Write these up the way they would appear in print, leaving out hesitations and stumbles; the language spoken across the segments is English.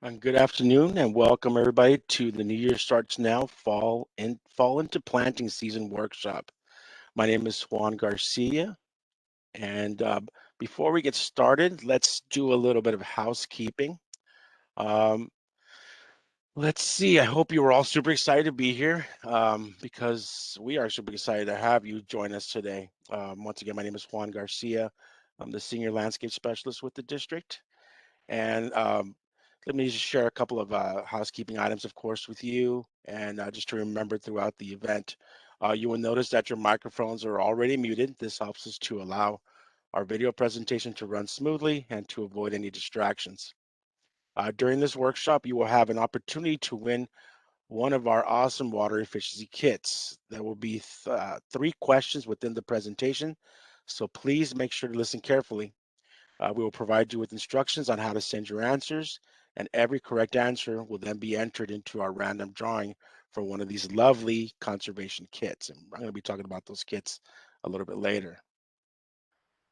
And good afternoon and welcome everybody to the New Year Starts Now Fall into Planting Season Workshop. My name is Juan Garcia, and before we get started, let's do a little bit of housekeeping. Um, let's see, I hope you were all super excited to be here because we are super excited to have you join us today. Once again, my name is Juan Garcia. I'm the Senior Landscape Specialist with the district. And let me just share a couple of housekeeping items, of course, with you. And just to remember throughout the event, you will notice that your microphones are already muted. This helps us to allow our video presentation to run smoothly and to avoid any distractions. During this workshop, you will have an opportunity to win one of our awesome water efficiency kits. There will be 3 questions within the presentation, so please make sure to listen carefully. We will provide you with instructions on how to send your answers, and every correct answer will then be entered into our random drawing for one of these lovely conservation kits. And I'm going to be talking about those kits a little bit later.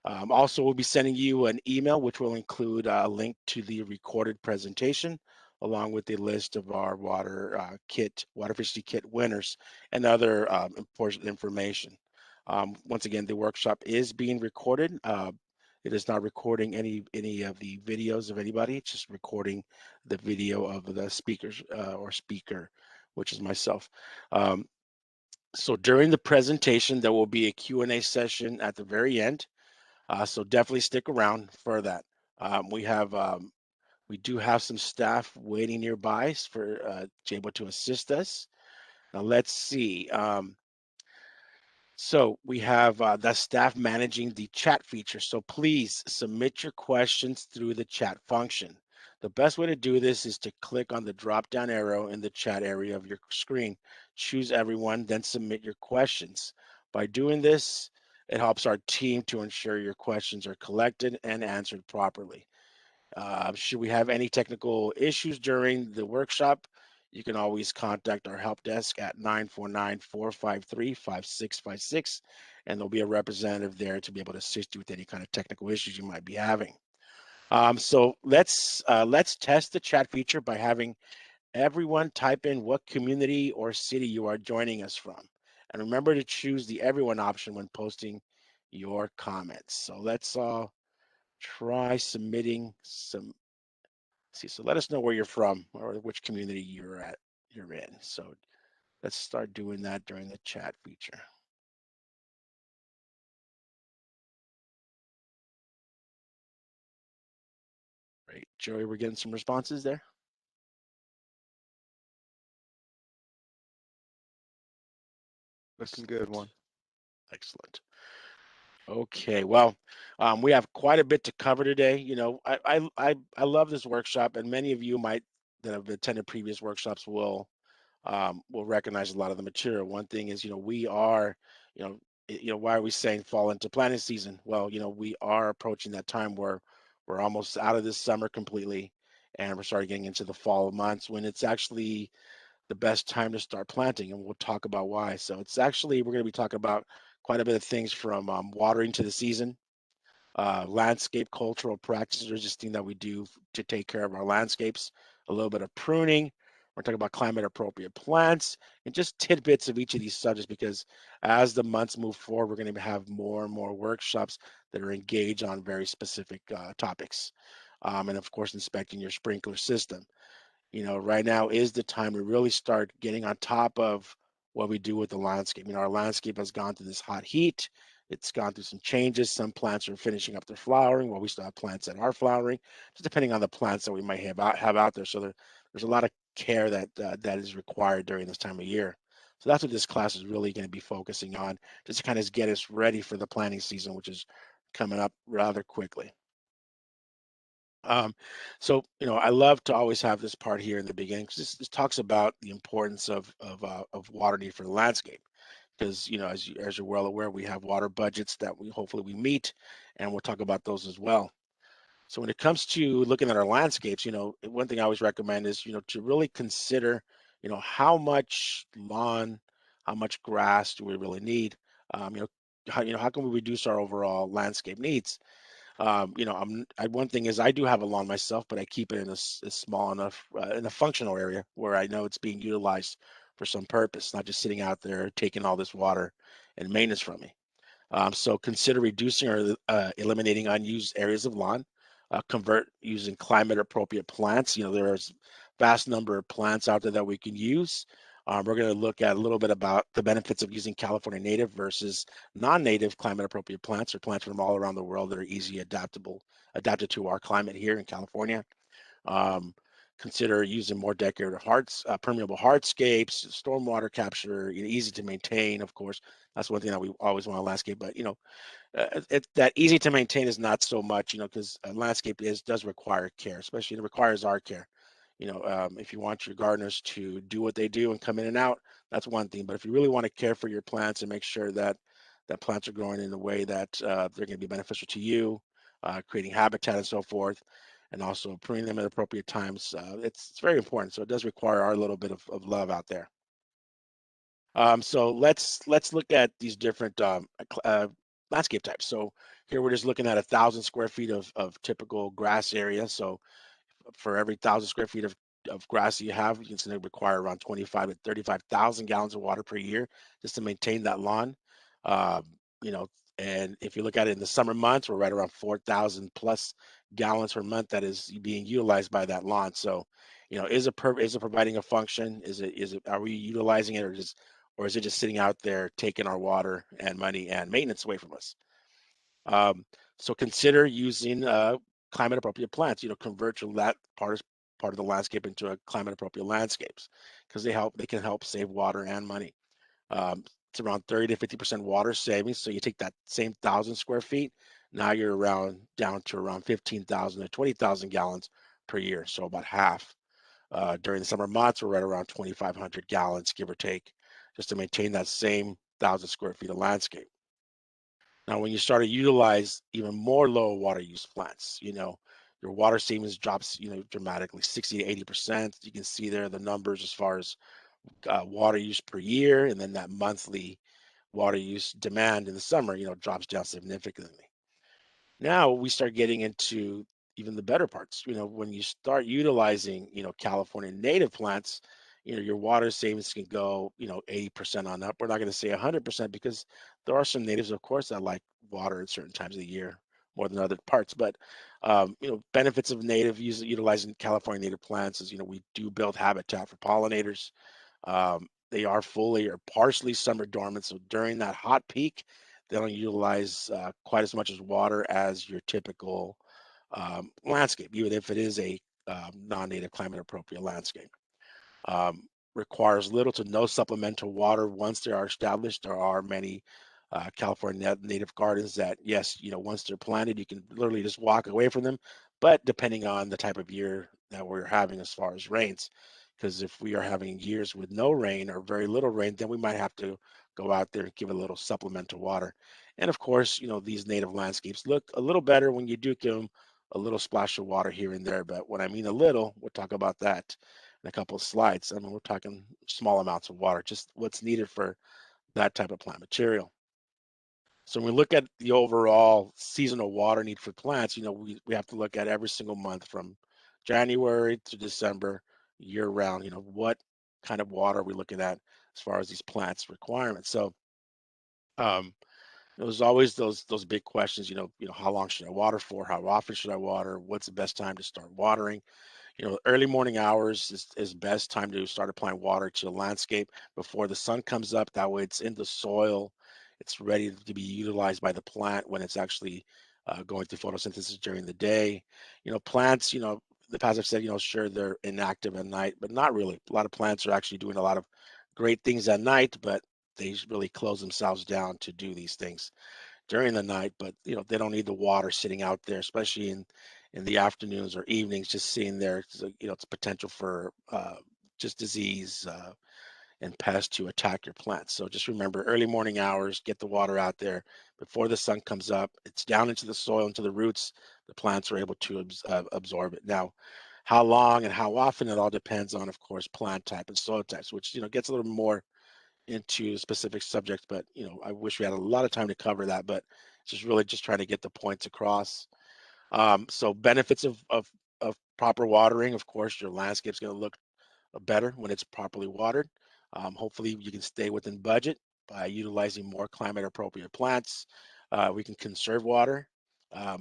Also, we'll be sending you an email which will include a link to the recorded presentation along with a list of our water efficiency kit winners and other important information. Once again, the workshop is being recorded. It is not recording any of the videos of anybody. It's just recording the video of the speakers or speaker, which is myself. So during the presentation, there will be a Q&A session at the very end. So definitely stick around for that. We do have some staff waiting nearby for able to assist us. Now let's see. So we have the staff managing the chat feature. So please submit your questions through the chat function. The best way to do this is to click on the drop-down arrow in the chat area of your screen. Choose everyone, then submit your questions. By doing this, it helps our team to ensure your questions are collected and answered properly. Should we have any technical issues during the workshop, you can always contact our help desk at 949-453-5656, and there'll be a representative there to be able to assist you with any kind of technical issues you might be having. So let's test the chat feature by having everyone type in what community or city you are joining us from. And remember to choose the everyone option when posting your comments. So let's try submitting some. See, so let us know where you're from or which community you're in. So let's start doing that during the chat feature. Great, Joey, we're getting some responses there. Looking good, one. Excellent. Okay, well, we have quite a bit to cover today. You know, I love this workshop, and many of you might that have attended previous workshops will recognize a lot of the material. One thing is, you know, we are, why are we saying fall into planting season? Well, you know, we are approaching that time where we're almost out of this summer completely, and we're starting getting into the fall months when it's actually the best time to start planting, and we'll talk about why. So it's actually, we're going to be talking about quite a bit of things from watering to the season, landscape cultural practices, or just things that we do to take care of our landscapes, a little bit of pruning. We're talking about climate appropriate plants and just tidbits of each of these subjects, because as the months move forward, we're going to have more and more workshops that are engaged on very specific topics. And of course, inspecting your sprinkler system. You know, right now is the time to really start getting on top of what we do with the landscape. You know, our landscape has gone through this hot heat. It's gone through some changes. Some plants are finishing up their flowering, while we still have plants that are flowering, just depending on the plants that we might have out there. So there's a lot of care that is required during this time of year. So that's what this class is really going to be focusing on, just to kind of get us ready for the planting season, which is coming up rather quickly. So, you know, I love to always have this part here in the beginning, because this talks about the importance of water need for the landscape. Because, you know, as you're well aware, we have water budgets that we hopefully we meet, and we'll talk about those as well. So when it comes to looking at our landscapes, you know, one thing I always recommend is, you know, to really consider, you know, how much lawn, how much grass do we really need? You know, how can we reduce our overall landscape needs? One thing is I do have a lawn myself, but I keep it in a small enough, in a functional area where I know it's being utilized for some purpose, not just sitting out there taking all this water and maintenance from me. So consider reducing or eliminating unused areas of lawn. Convert using climate appropriate plants. There's vast number of plants out there that we can use. We're going to look at a little bit about the benefits of using California native versus non-native climate appropriate plants, or plants from all around the world that are easy adapted to our climate here in California. Um, Consider using more decorative permeable hardscapes, stormwater capture, easy to maintain. Of course, that's one thing that we always want to landscape. But that easy to maintain is not so much, because a landscape does require care, especially it requires our care. If you want your gardeners to do what they do and come in and out, that's one thing. But if you really want to care for your plants and make sure that plants are growing in a way that they're going to be beneficial to you, creating habitat and so forth, and also pruning them at appropriate times, it's very important. So it does require our little bit of love out there. So let's look at these different landscape types. So here we're just looking at 1,000 square feet of typical grass area. So for every 1,000 square feet of grass you have, it's going to require around 25 to 35,000 gallons of water per year just to maintain that lawn. Um, you know, and if you look at it in the summer months, we're right around 4,000 plus gallons per month that is being utilized by that lawn. So, is it providing a function? Are we utilizing it, or is it just sitting out there taking our water and money and maintenance away from us? Um, so consider using climate appropriate plants. Convert your part of the landscape into a climate appropriate landscapes, because they can help save water and money. It's around 30 to 50% water savings. So you take that same 1,000 square feet, now you're down to around 15,000 to 20,000 gallons per year. So about half. During the summer months, we're right around 2,500 gallons, give or take, just to maintain that same 1,000 square feet of landscape. Now, when you start to utilize even more low water use plants, your water savings drops, dramatically, 60 to 80%. You can see there the numbers as far as water use per year, and then that monthly water use demand in the summer, drops down significantly. Now we start getting into even the better parts. When you start utilizing, California native plants, your water savings can go, 80% on up. We're not going to say 100% because there are some natives, of course, that like water at certain times of the year more than other parts. But, benefits of utilizing California native plants is, we do build habitat for pollinators. They are fully or partially summer dormant. So during that hot peak, they don't utilize quite as much as water as your typical landscape, even if it is a non-native climate appropriate landscape. Um, Requires little to no supplemental water once they are established. There are many California native gardens that, yes, once they're planted, you can literally just walk away from them. But depending on the type of year that we're having as far as rains, because if we are having years with no rain or very little rain, then we might have to go out there and give a little supplemental water. And of course, these native landscapes look a little better when you do give them a little splash of water here and there. But when I mean a little, we'll talk about that in a couple of slides. I mean, we're talking small amounts of water, just what's needed for that type of plant material. So when we look at the overall seasonal water need for plants, we have to look at every single month from January to December, year round, what kind of water are we looking at as far as these plants requirements. So um, there's always those big questions, how long should I water for? How often should I water? What's the best time to start watering? Early morning hours is best time to start applying water to the landscape before the sun comes up. That way it's in the soil. It's ready to be utilized by the plant when it's actually going through photosynthesis during the day. Plants, the past I've said, sure, they're inactive at night, but not really. A lot of plants are actually doing a lot of great things at night, but they really close themselves down to do these things during the night. But they don't need the water sitting out there, especially in the afternoons or evenings, just sitting there. So, it's a potential for just disease and pests to attack your plants. So just remember, early morning hours, get the water out there before the sun comes up. It's down into the soil, into the roots. The plants are able to absorb it. Now, how long and how often, it all depends on, of course, plant type and soil types, which gets a little more into specific subjects. But I wish we had a lot of time to cover that. But it's just really just trying to get the points across. So benefits of proper watering, of course, your landscape's going to look better when it's properly watered. Hopefully, you can stay within budget by utilizing more climate appropriate plants. We can conserve water,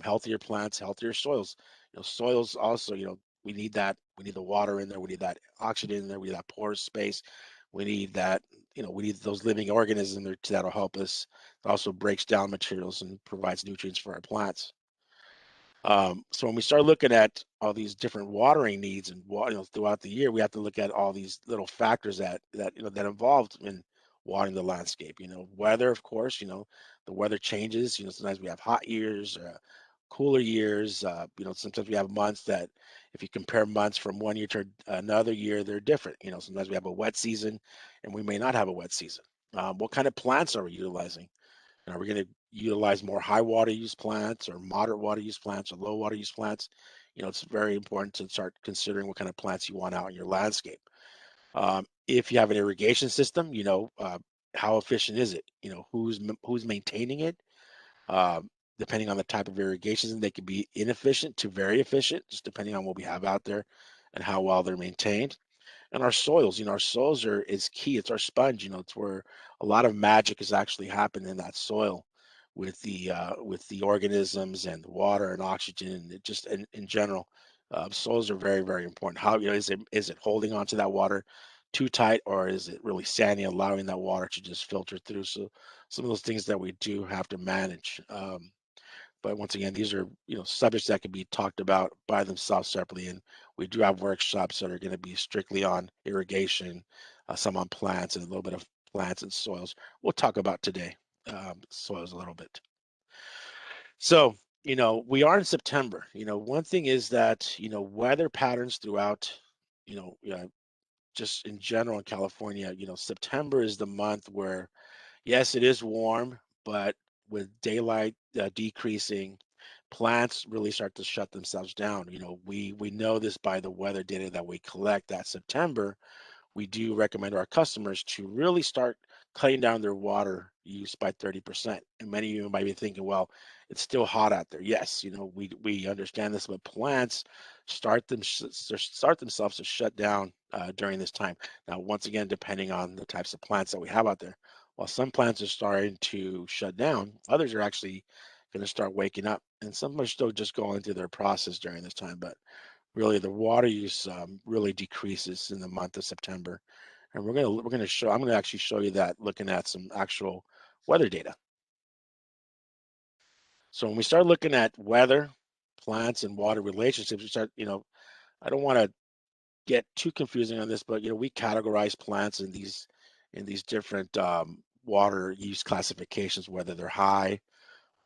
healthier plants, healthier soils. Soils also, we need that. We need the water in there. We need that oxygen in there. We need that porous space. We need that. We need those living organisms in there that'll help us. It also breaks down materials and provides nutrients for our plants. So when we start looking at all these different watering needs and throughout the year, we have to look at all these little factors that involved in watering the landscape. Weather, of course. The weather changes. Sometimes we have hot years, cooler years. Sometimes we have months that, if you compare months from one year to another year, they're different. Sometimes we have a wet season, and we may not have a wet season. What kind of plants are we utilizing? And are we going to utilize more high water use plants or moderate water use plants or low water use plants? It's very important to start considering what kind of plants you want out in your landscape. If you have an irrigation system, how efficient is it? Who's maintaining it? Depending on the type of irrigation, they can be inefficient to very efficient, just depending on what we have out there and how well they're maintained. And our soils, our soils is key. It's our sponge. It's where a lot of magic is actually happening in that soil with the organisms and the water and oxygen, and just in general. Soils are very, very important. How, is it holding on to that water too tight, or is it really sandy, allowing that water to just filter through? So some of those things that we do have to manage. But once again, these are subjects that can be talked about by themselves separately, and we do have workshops that are going to be strictly on irrigation, some on plants, and a little bit of plants and soils. We'll talk about today soils a little bit. So we are in September. One thing is that weather patterns throughout, just in general in California. September is the month where, yes, it is warm, but with daylight decreasing, plants really start to shut themselves down. We know this by the weather data that we collect, that September, we do recommend our customers to really start cutting down their water use by 30%. And many of you might be thinking, well, it's still hot out there. Yes, we understand this, but plants start themselves to shut down during this time. Now, once again, depending on the types of plants that we have out there, while some plants are starting to shut down, others are actually going to start waking up, and some are still just going through their process during this time. But really, the water use really decreases in the month of September, and I'm gonna actually show you that looking at some actual weather data. So when we start looking at weather, plants, and water relationships, we start, I don't want to get too confusing on this, but we categorize plants in these different water use classifications, whether they're high,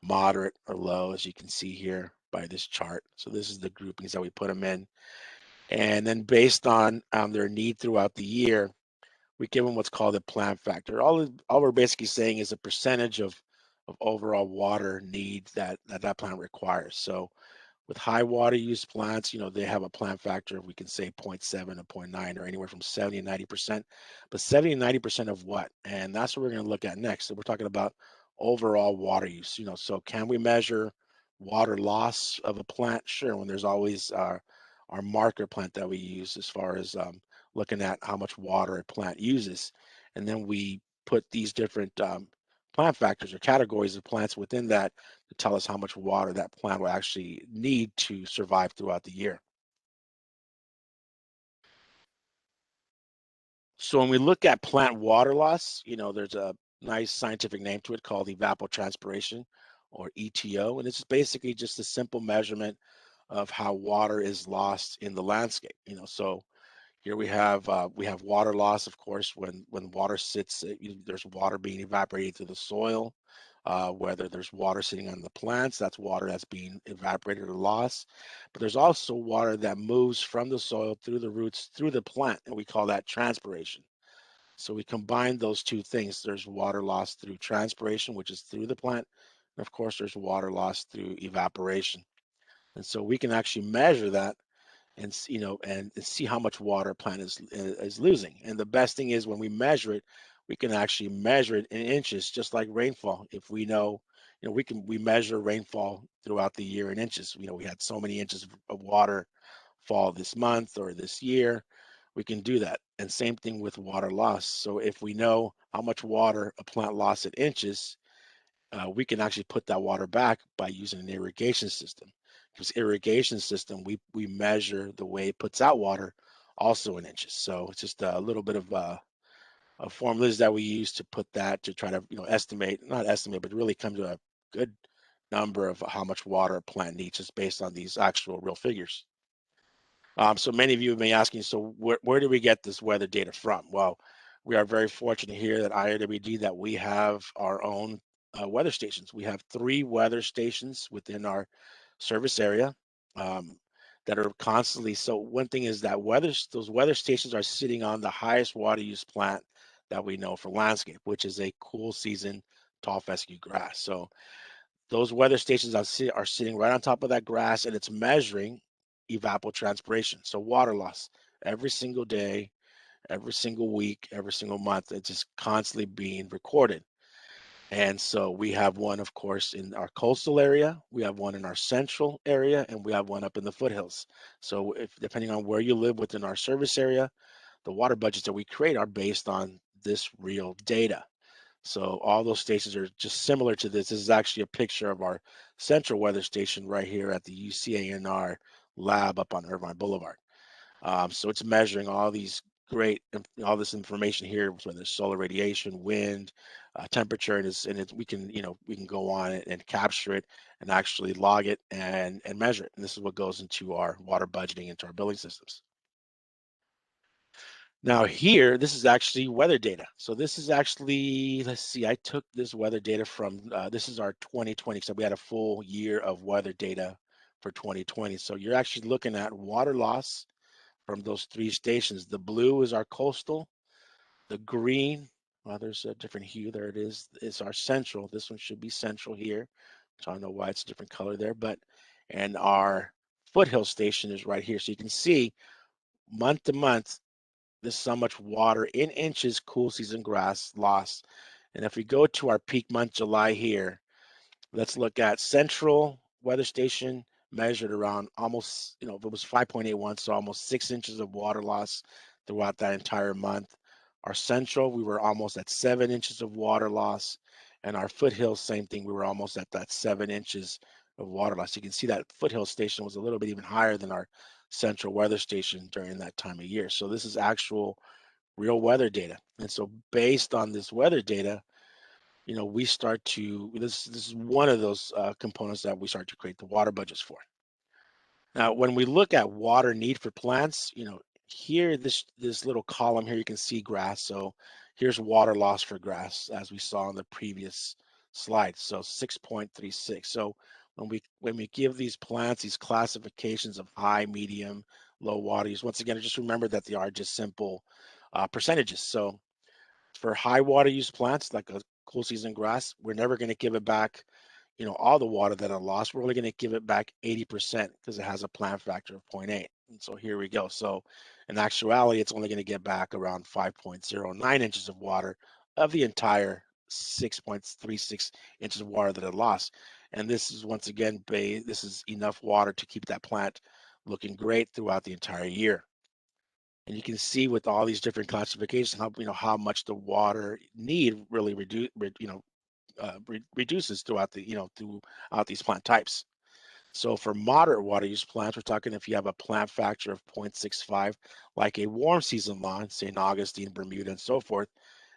moderate, or low, as you can see here by this chart. So this is the groupings that we put them in. And then based on their need throughout the year, we give them what's called a plant factor. All we're basically saying is a percentage of overall water needs that plant requires. So with high water use plants, they have a plant factor, we can say 0.7 or 0.9 or anywhere from 70 and 90%. But 70 and 90% of what? And that's what we're going to look at next. So we're talking about overall water use. So can we measure water loss of a plant? Sure, when there's always our marker plant that we use as far as looking at how much water a plant uses. And then we put these different plant factors or categories of plants within that to tell us how much water that plant will actually need to survive throughout the year. So when we look at plant water loss, there's a nice scientific name to it called evapotranspiration, or ETO, and it's basically just a simple measurement of how water is lost in the landscape. So here we have water loss, of course, when water sits, there's water being evaporated through the soil. Whether there's water sitting on the plants, that's water that's being evaporated or lost. But there's also water that moves from the soil through the roots, through the plant, and we call that transpiration. So we combine those two things. There's water loss through transpiration, which is through the plant. And of course, there's water loss through evaporation. And so we can actually measure that and and see how much water a plant is losing. And the best thing is when we measure it, we can actually measure it in inches, just like rainfall. If we know, we measure rainfall throughout the year in inches. We had so many inches of water fall this month or this year. We can do that. And same thing with water loss. So if we know how much water a plant lost in inches, we can actually put that water back by using an irrigation system. Because irrigation system, we measure the way it puts out water also in inches. So it's just a little bit of formulas that we use to put that to try to not estimate, but really come to a good number of how much water a plant needs just based on these actual real figures. So many of you may be asking, so where do we get this weather data from? Well, we are very fortunate here at IRWD that we have our own weather stations. We have 3 weather stations within our service area that are constantly. So one thing is that those weather stations are sitting on the highest water use plant that we know for landscape, which is a cool season tall fescue grass. So those weather stations are sitting right on top of that grass, and it's measuring evapotranspiration, so water loss, every single day, every single week, every single month. It's just constantly being recorded. And so we have one, of course, in our coastal area, we have one in our central area, and we have one up in the foothills. So if depending on where you live within our service area, the water budgets that we create are based on this real data. So all those stations are just similar to this. This is actually a picture of our central weather station right here at the UCANR lab up on Irvine Boulevard. So it's measuring all all this information here, whether it's solar radiation, wind, temperature, and we can go on it and capture it and actually log it and measure it. And this is what goes into our water budgeting, into our billing systems. Now here, this is actually weather data. So this is actually, let's see, I took this weather data from, this is our 2020. So we had a full year of weather data for 2020. So you're actually looking at water loss from those 3 stations. The blue is our coastal. The green, well, there's a different hue. There it is our central. This one should be central here. So I don't know why it's a different color there, and our foothill station is right here. So you can see month to month, this is how much water in inches cool season grass lost. And if we go to our peak month, July here, let's look at central weather station measured around almost, if it was 5.81, so almost 6 inches of water loss throughout that entire month. Our central, we were almost at 7 inches of water loss. And our foothill, same thing, we were almost at that 7 inches of water loss. You can see that foothill station was a little bit even higher than our central weather station during that time of year. So this is actual real weather data. And so based on this weather data, we start to, this is one of those components that we start to create the water budgets for. Now, when we look at water need for plants, here, this little column here, you can see grass. So here's water loss for grass, as we saw in the previous slide. So 6.36. So when we give these plants these classifications of high, medium, low water use, once again, just remember that they are just simple percentages. So for high water use plants like a cool season grass, we're never going to give it back, all the water that it lost. We're only going to give it back 80% because it has a plant factor of 0.8. And so here we go. So in actuality, it's only going to get back around 5.09 inches of water of the entire 6.36 inches of water that it lost. And this is once again, this is enough water to keep that plant looking great throughout the entire year. And you can see with all these different classifications how much the water need really reduces throughout throughout these plant types. So for moderate water use plants, we're talking if you have a plant factor of 0.65, like a warm season lawn, St. Augustine, Bermuda, and so forth,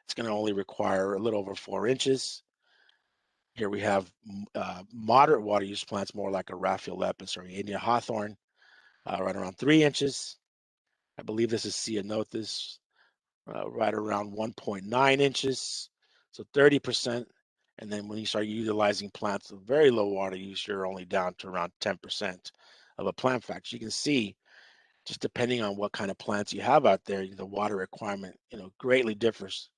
it's going to only require a little over 4 inches. Here we have moderate water use plants, more like a Raphael lepis or Indian hawthorn, right around 3 inches. I believe this is ceanothus, right around 1.9 inches, so 30%. And then when you start utilizing plants with very low water use, you're only down to around 10% of a plant factor. You can see, just depending on what kind of plants you have out there, the water requirement, greatly differs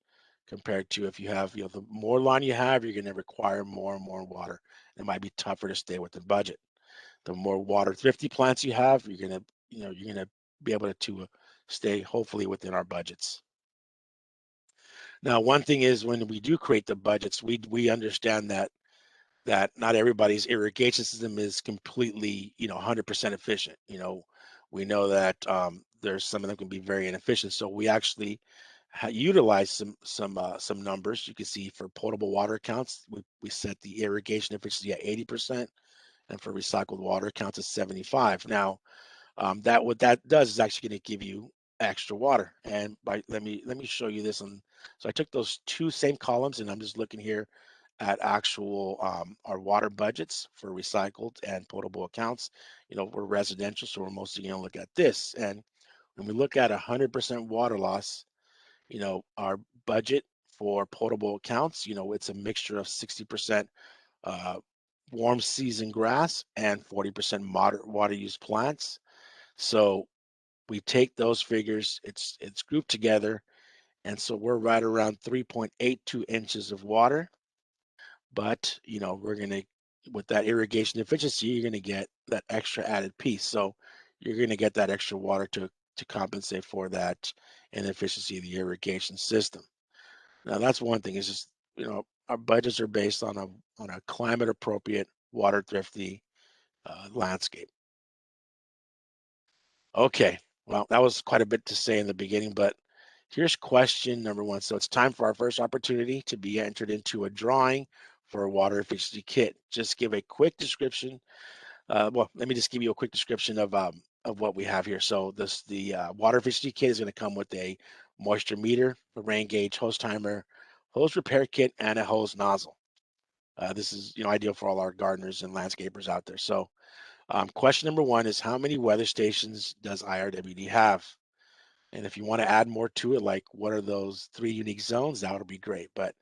compared to if you have, the more lawn you have, you're going to require more and more water. It might be tougher to stay within budget. The more water thrifty plants you have, you're going to be able to stay hopefully within our budgets. Now, one thing is when we do create the budgets, we understand that that not everybody's irrigation system is completely, 100% efficient. We know that there's some of them can be very inefficient. So we actually utilize some numbers. You can see for potable water accounts, we set the irrigation efficiency at 80%, and for recycled water accounts at 75. Now, that what that does is actually going to give you extra water. And let me show you this. And so I took those two same columns, and I'm just looking here at actual our water budgets for recycled and potable accounts. We're residential, so we're mostly going to look at this. And when we look at 100% water loss, our budget for potable accounts, it's a mixture of 60% uh, warm season grass and 40% moderate water use plants. So we take those figures, it's grouped together, and so we're right around 3.82 inches of water. But we're gonna, with that irrigation efficiency, you're gonna get that extra added piece. So you're gonna get that extra water to compensate for that inefficiency of the irrigation system. Now that's one thing. Is just our budgets are based on a climate appropriate, water thrifty landscape. Okay, well, that was quite a bit to say in the beginning, but here's question number one. So it's time for our first opportunity to be entered into a drawing for a water efficiency kit. Just give a quick description. Well, let me just give you a quick description of what we have here. So the water efficiency kit is going to come with a moisture meter, a rain gauge, hose timer, hose repair kit, and a hose nozzle. This is ideal for all our gardeners and landscapers out there. So question number one is, how many weather stations does IRWD have? And if you want to add more to it, like what are those 3 unique zones, that would be great. But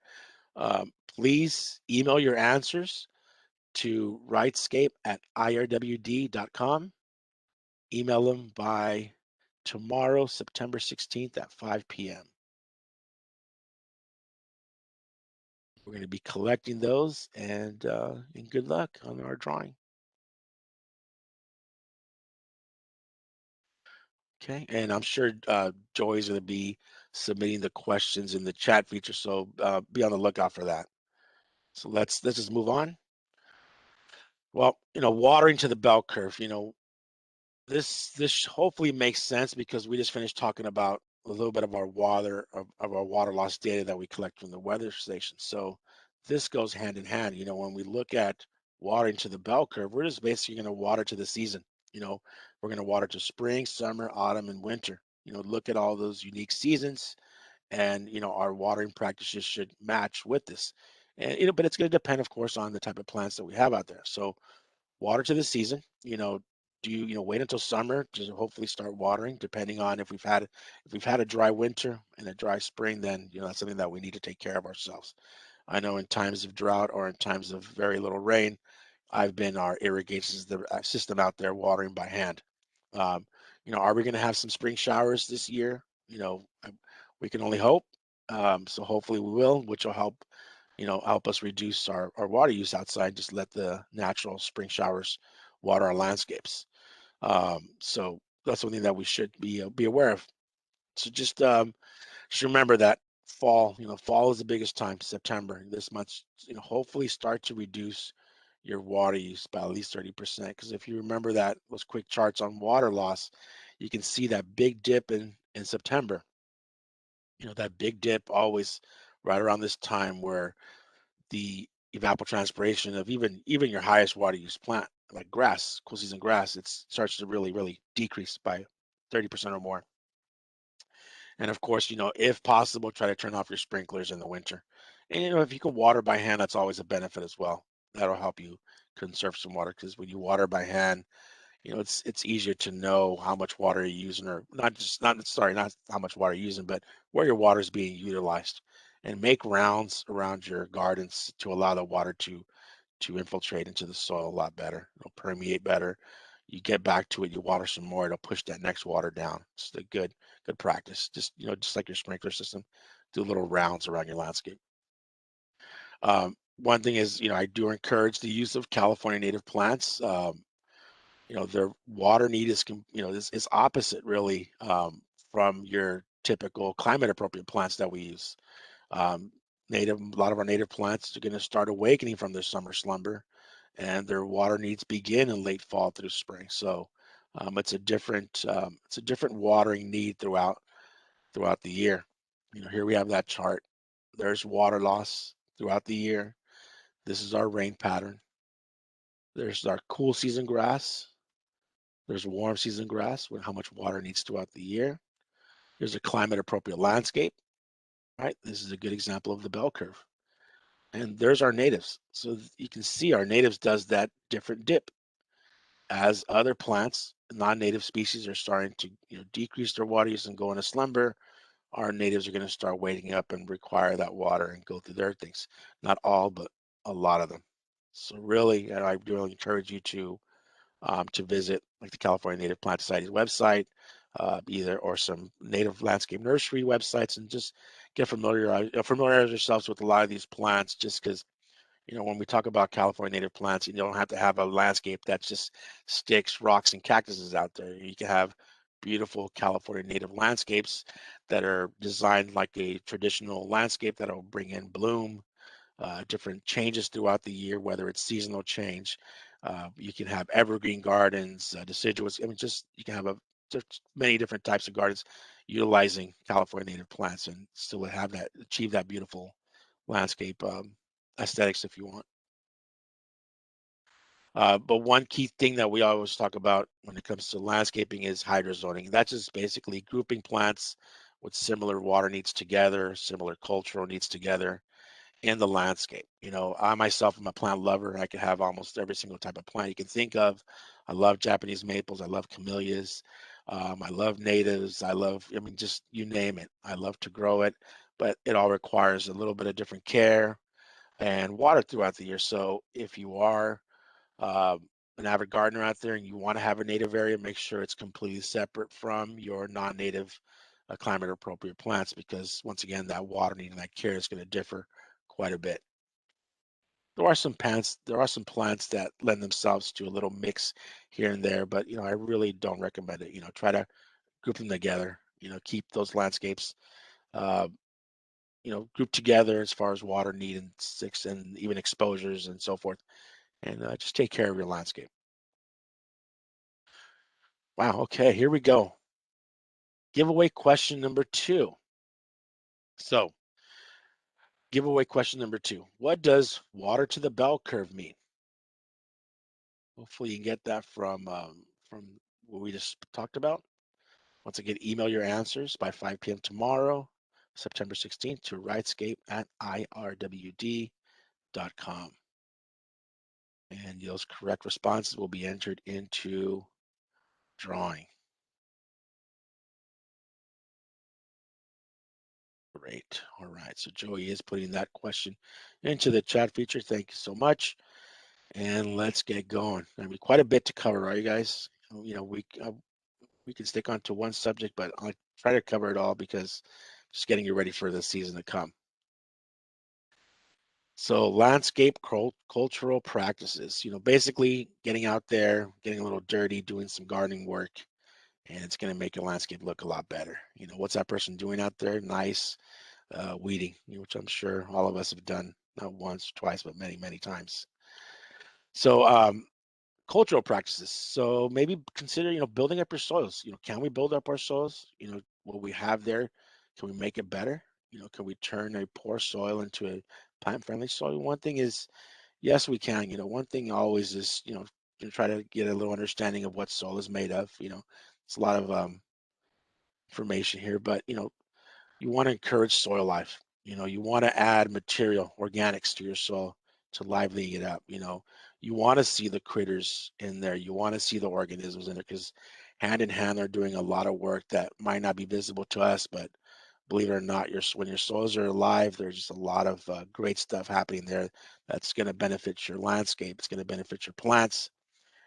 please email your answers to RightScape at IRWD.com. Email them by tomorrow, September 16th at 5 p.m. We're going to be collecting those, and good luck on our drawing. Okay, and I'm sure Joy's going to be submitting the questions in the chat feature, so be on the lookout for that. So let's just move on. Well, watering to the bell curve. This hopefully makes sense because we just finished talking about a little bit of our water loss data that we collect from the weather station. So this goes hand in hand. When we look at watering to the bell curve, we're just basically going to water to the season. We're going to water to spring, summer, autumn, and winter. Look at all those unique seasons, and our watering practices should match with this. And but it's going to depend, of course, on the type of plants that we have out there. So water to the season. Do you wait until summer to hopefully start watering, depending on if we've had a dry winter and a dry spring, then that's something that we need to take care of ourselves. I know in times of drought or in times of very little rain, I've been our irrigation system out there watering by hand. Are we going to have some spring showers this year? We can only hope. So hopefully we will, which will help us reduce our water use outside. Just let the natural spring showers water our landscapes. So that's something that we should be aware of. So just remember that fall is the biggest time, September. This month, hopefully start to reduce your water use by at least 30%. Because if you remember those quick charts on water loss, you can see that big dip in September. That big dip always right around this time, where the evapotranspiration of even your highest water use plant, like grass, cool season grass, it starts to really decrease by 30% or more. And of course, if possible, try to turn off your sprinklers in the winter. And if you can water by hand, that's always a benefit as well. That'll help you conserve some water, because when you water by hand, it's easier to know how much water you're using, or not how much water you're using, but where your water is being utilized. And make rounds around your gardens to allow the water to infiltrate into the soil a lot better. It'll permeate better. You get back to it, you water some more, it'll push that next water down. It's a good practice. Just like your sprinkler system, do little rounds around your landscape. One thing is, I do encourage the use of California native plants. Their water need is opposite, really, from your typical climate appropriate plants that we use. a lot of our native plants are going to start awakening from their summer slumber, and their water needs begin in late fall through spring. So it's a different watering need throughout the year. Here we have that chart. There's water loss throughout the year. This is our rain pattern. There's our cool season grass. There's warm season grass with how much water it needs throughout the year. Here's a climate appropriate landscape, right? This is a good example of the bell curve. And there's our natives. So you can see our natives does that different dip as other plants, non-native species are starting to decrease their water use and go into slumber. Our natives are going to start waking up and require that water and go through their things. Not all, but a lot of them. So really, I really encourage you to visit like the California Native Plant Society's website, or some native landscape nursery websites, and just get familiarize yourselves with a lot of these plants. Just because when we talk about California native plants, you don't have to have a landscape that's just sticks, rocks, and cactuses out there. You can have beautiful California native landscapes that are designed like a traditional landscape that'll bring in bloom, different changes throughout the year, whether it's seasonal change. You can have evergreen gardens, deciduous. I mean, you can have just many different types of gardens utilizing California native plants and still achieve that beautiful landscape aesthetics if you want. But one key thing that we always talk about when it comes to landscaping is hydrozoning. That's just basically grouping plants with similar water needs together, similar cultural needs together in the landscape. I myself am a plant lover. I can have almost every single type of plant you can think of. I love Japanese maples. I love camellias. I love natives. I mean, just you name it. I love to grow it, but it all requires a little bit of different care and water throughout the year. So if you are uh, an avid gardener out there and you want to have a native area, make sure it's completely separate from your non-native climate appropriate plants, because once again, that water need and that care is going to differ quite a bit. There are some plants that lend themselves to a little mix here and there, but I really don't recommend it. Try to group them together. Keep those landscapes uh, grouped together as far as water need and sticks and even exposures and so forth, and just take care of your landscape. Wow. Okay, here we go. Giveaway question number 2. So, giveaway question number 2. What does water to the bell curve mean? Hopefully, you can get that from what we just talked about. Once again, email your answers by 5 p.m. tomorrow, September 16th, to RightScape at IRWD.com. And those correct responses will be entered into drawing. Great. All right. So Joey is putting that question into the chat feature. Thank you so much. And let's get going. I mean, quite a bit to cover, right, you guys? We can stick on to one subject, but I'll try to cover it all because just getting you ready for the season to come. So landscape cultural practices, basically getting out there, getting a little dirty, doing some gardening work, and it's going to make your landscape look a lot better. What's that person doing out there? Nice weeding, which I'm sure all of us have done, not once, twice, but many, many times. So cultural practices. So maybe consider, building up your soils. Can we build up our soils? What we have there, can we make it better? Can we turn a poor soil into a plant-friendly soil? One thing is, yes, we can. One thing always is, try to get a little understanding of what soil is made of. It's a lot of information here, but you want to encourage soil life. You want to add material, organics to your soil to lively it up. You want to see the critters in there. You want to see the organisms in there, because hand in hand they're doing a lot of work that might not be visible to us, but believe it or not, when your soils are alive, there's just a lot of great stuff happening there that's going to benefit your landscape. It's going to benefit your plants.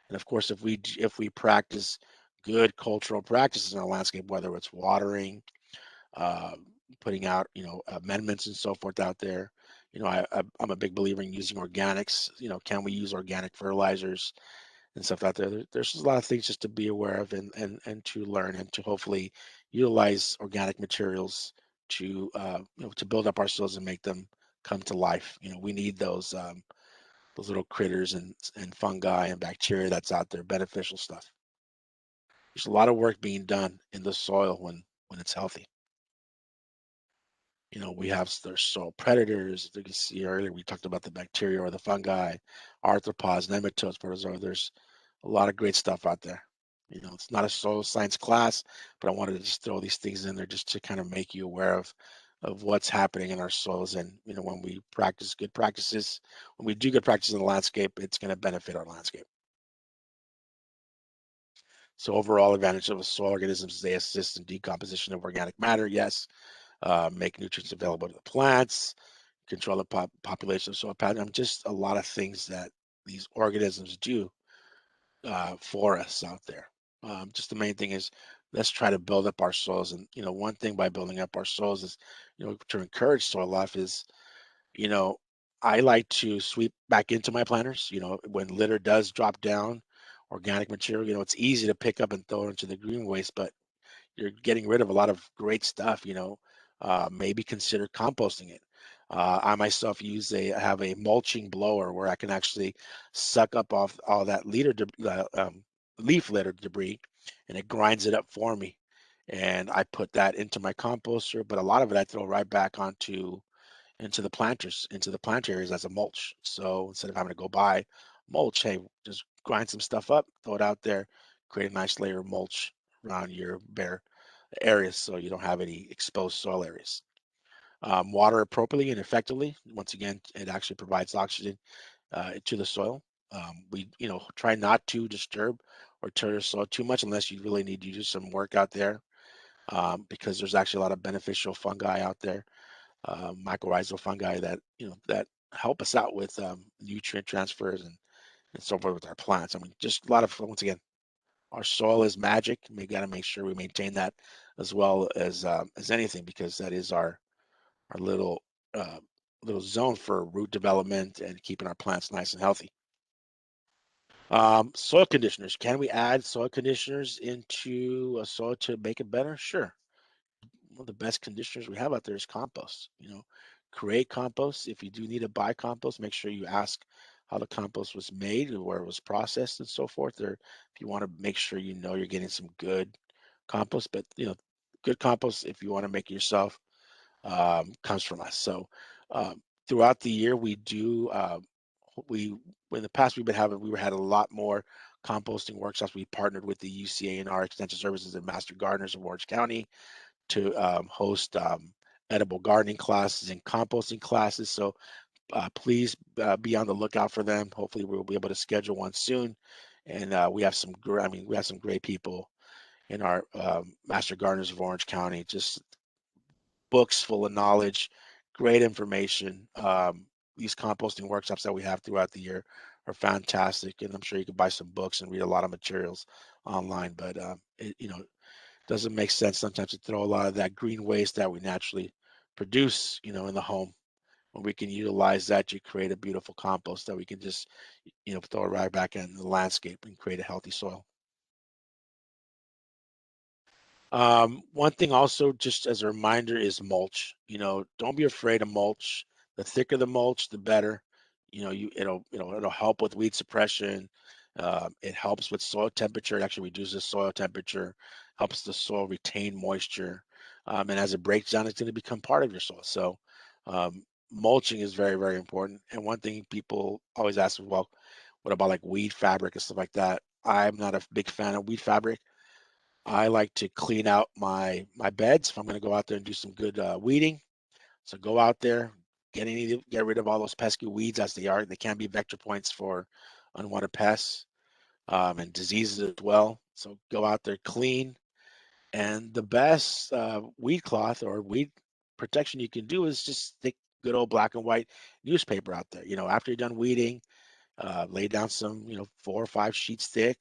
And of course, if we practice good cultural practices in our landscape, whether it's watering, uh, putting out, amendments and so forth out there. I'm a big believer in using organics. Can we use organic fertilizers and stuff out there? There's a lot of things just to be aware of and to learn and to hopefully utilize organic materials to to build up our soils and make them come to life. We need those little critters and fungi and bacteria that's out there, beneficial stuff. There's a lot of work being done in the soil when it's healthy. We have there's soil predators. You can see earlier we talked about the bacteria or the fungi, arthropods, nematodes, protozoa. There's a lot of great stuff out there. It's not a soil science class, but I wanted to just throw these things in there just to kind of make you aware of what's happening in our soils. And when we practice good practices, when we do good practices in the landscape, it's going to benefit our landscape. So overall advantage of the soil organisms is they assist in decomposition of organic matter. Yes. Make nutrients available to the plants, control the population of soil pathogens. Just a lot of things that these organisms do for us out there. Just the main thing is let's try to build up our soils. And one thing by building up our soils is to encourage soil life is I like to sweep back into my planters. When litter does drop down, organic material. It's easy to pick up and throw into the green waste, but you're getting rid of a lot of great stuff. Maybe consider composting it. I myself have a mulching blower where I can actually suck up off all that leaf litter debris, and it grinds it up for me. And I put that into my composter, but a lot of it I throw right back into the plant areas as a mulch. So instead of having to go buy mulch, hey, just grind some stuff up, throw it out there, create a nice layer of mulch around your bare areas so you don't have any exposed soil areas. Water appropriately and effectively. Once again, it actually provides oxygen to the soil. We try not to disturb or tear the soil too much unless you really need to do some work out there, because there's actually a lot of beneficial fungi out there, mycorrhizal fungi that help us out with nutrient transfers and so forth with our plants. I mean, just a lot of, once again, our soil is magic. We got to make sure we maintain that as well as anything, because that is our uh, little zone for root development and keeping our plants nice and healthy. Soil conditioners. Can we add soil conditioners into a soil to make it better? Sure. One of the best conditioners we have out there is compost. Create compost. If you do need to buy compost, make sure you ask how the compost was made and where it was processed and so forth. Or if you want to make sure you're getting some good compost, but good compost, if you want to make it yourself, comes from us. So throughout the year, we do we in the past we had a lot more composting workshops. We partnered with the UCA and our extension services and Master Gardeners of Orange County to host edible gardening classes and composting classes. So please be on the lookout for them. Hopefully we'll be able to schedule one soon. And we have some great people in our Master Gardeners of Orange County, just books full of knowledge, great information. These composting workshops that we have throughout the year are fantastic. And I'm sure you can buy some books and read a lot of materials online, but it doesn't make sense sometimes to throw a lot of that green waste that we naturally produce, in the home, when we can utilize that to create a beautiful compost that we can just, throw it right back in the landscape and create a healthy soil. One thing also, just as a reminder, is mulch. Don't be afraid of mulch. The thicker the mulch, the better. It'll help with weed suppression. It helps with soil temperature. It actually reduces soil temperature, helps the soil retain moisture. And as it breaks down, it's going to become part of your soil. So mulching is very, very important. And one thing people always ask, well, what about like weed fabric and stuff like that? I'm not a big fan of weed fabric. I like to clean out my beds if I'm going to go out there and do some good weeding. So go out there, get rid of all those pesky weeds as they are. They can be vector points for unwanted pests and diseases as well. So go out there, clean. And the best weed cloth or weed protection you can do is just stick good old black and white newspaper out there. After you're done weeding, lay down some, 4 or 5 sheets thick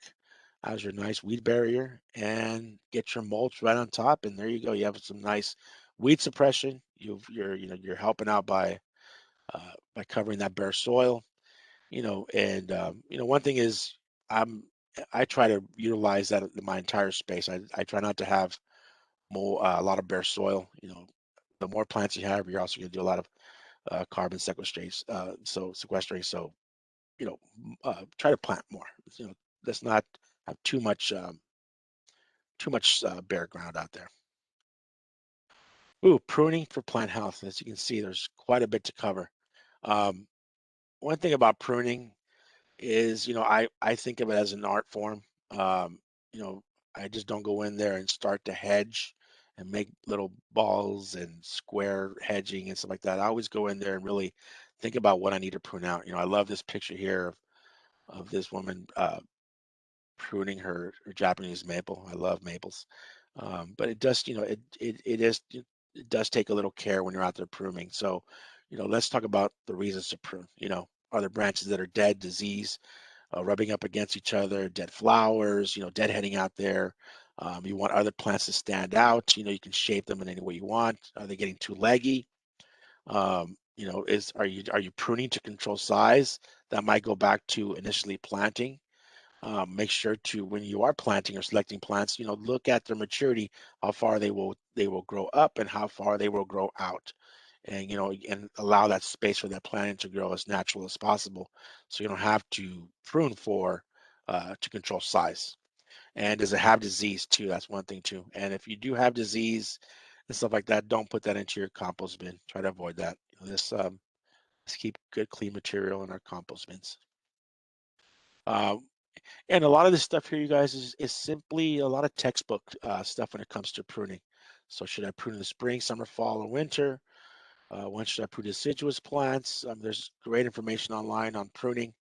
as your nice weed barrier, and get your mulch right on top. And there you go. You have some nice weed suppression. You're helping out by covering that bare soil. And one thing is I try to utilize that in my entire space. I try not to have a lot of bare soil. The more plants you have, you're also going to do a lot of carbon sequestration. So try to plant more. Let's not have too much bare ground out there. Ooh, pruning for plant health. As you can see, there's quite a bit to cover. One thing about pruning is, I think of it as an art form. Um, you know, I just don't go in there and start to hedge and make little balls and square hedging and stuff like that. I always go in there and really think about what I need to prune out. I love this picture here of this woman pruning her Japanese maple. I love maples, but it does, it does take a little care when you're out there pruning. So, let's talk about the reasons to prune. Are there branches that are dead, disease, rubbing up against each other, dead flowers, deadheading out there? You want other plants to stand out. You can shape them in any way you want. Are they getting too leggy? Are you pruning to control size? That might go back to initially planting. Make sure to, when you are planting or selecting plants, look at their maturity, how far they will grow up and how far they will grow out, and and allow that space for that plant to grow as natural as possible, so you don't have to prune to control size. And does it have disease too? That's one thing too. And if you do have disease and stuff like that, don't put that into your compost bin. Try to avoid that. Let's keep good, clean material in our compost bins. And a lot of this stuff here, you guys, is simply a lot of textbook stuff when it comes to pruning. So should I prune in the spring, summer, fall, or winter? When should I prune deciduous plants? There's great information online on pruning.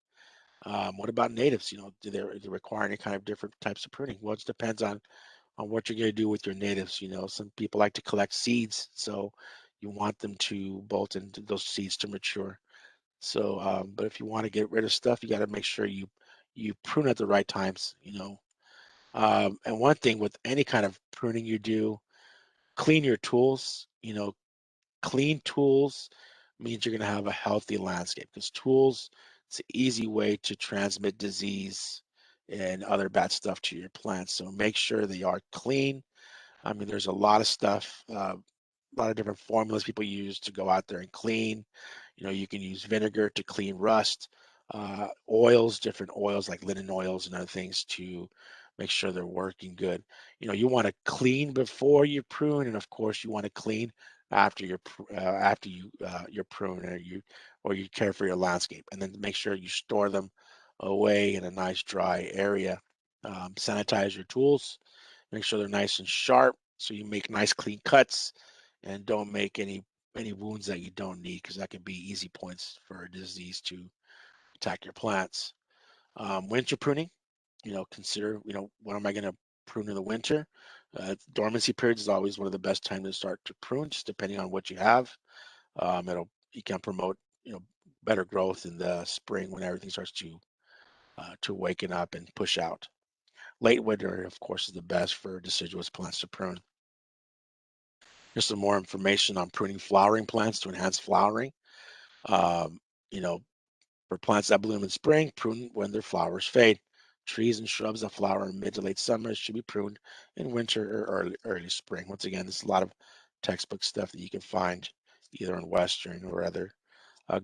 What about natives? Do they require any kind of different types of pruning? Well, it depends on what you're going to do with your natives. Some people like to collect seeds, so you want them to bolt into those seeds to mature. So, but if you want to get rid of stuff, you got to make sure you prune at the right times. And one thing with any kind of pruning you do, clean your tools. Clean tools means you're going to have a healthy landscape, because tools, it's an easy way to transmit disease and other bad stuff to your plants. So make sure they are clean. There's a lot of stuff, a lot of different formulas people use to go out there and clean. You can use vinegar to clean rust, oils, different oils like linen oils and other things to make sure they're working good. You want to clean before you prune, and of course you want to clean after you prune, or you care for your landscape, and then make sure you store them away in a nice dry area. Sanitize your tools, make sure they're nice and sharp, so you make nice clean cuts, and don't make any wounds that you don't need, because that can be easy points for a disease to attack your plants. Winter pruning, consider, when am I going to prune in the winter? Dormancy period is always one of the best times to start to prune, just depending on what you have. You can promote, better growth in the spring when everything starts to waken up and push out. Late winter, of course, is the best for deciduous plants to prune. Here's some more information on pruning flowering plants to enhance flowering. Um, you know, for plants that bloom in spring, prune when their flowers fade. Trees and shrubs that flower in mid to late summer should be pruned in winter or early spring. Once again, this is a lot of textbook stuff that you can find either in Western or other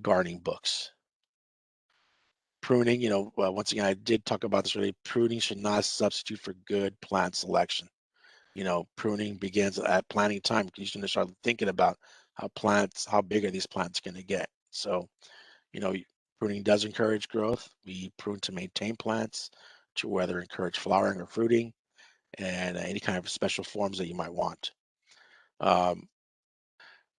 gardening books. Pruning, well, once again, I did talk about this already. Pruning should not substitute for good plant selection. Pruning begins at planting time, because you should start thinking about how big are these plants going to get. So, pruning does encourage growth. We prune to maintain plants, to whether encourage flowering or fruiting, and any kind of special forms that you might want.